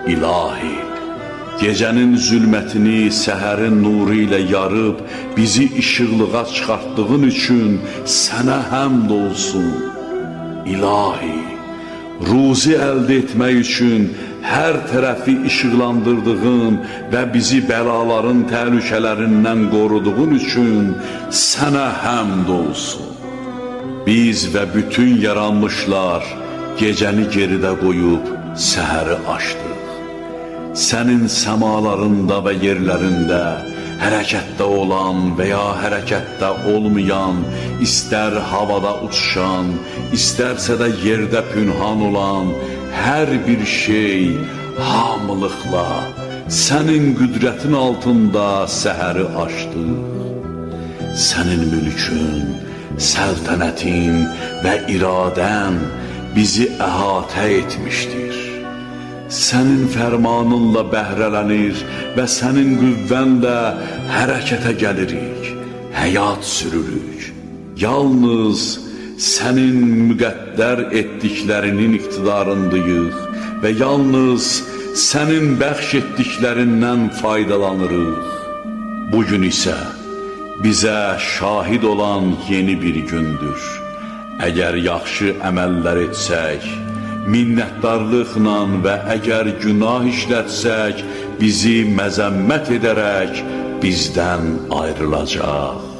İlahi, gecənin zülmətini səhərin nuru ilə yarıb bizi işıqlığa çıxartdığın üçün sənə həmd olsun. İlahi, ruzi əldə etmək üçün hər tərəfi işıqlandırdığın və bizi bəlaların təhlükələrindən qoruduğun üçün sənə həmd olsun. Biz və bütün yaranmışlar gecəni geridə qoyub səhəri açdıq. Sənin səmalarında və yerlərində hərəkətdə olan və ya hərəkətdə olmayan, istər havada uçuşan, istərsə də yerdə pünhan olan hər bir şey hamılıqla sənin qüdrətin altında səhəri açdıq. Sənin mülkün, səltənətin və iradən bizi əhatə etmişdir. Sənin fərmanınla bəhrələnir və sənin qüvvənlə hərəkətə gəlirik, həyat sürürük. Yalnız sənin müqəddər etdiklərinin iqtidarındayıq və yalnız sənin bəxş etdiklərindən faydalanırıq. Bugün isə bizə şahid olan yeni bir gündür. Əgər yaxşı əməllər etsək, minnətdarlıqla və əgər günah işlətsək, bizi məzəmmət edərək bizdən ayrılacaq.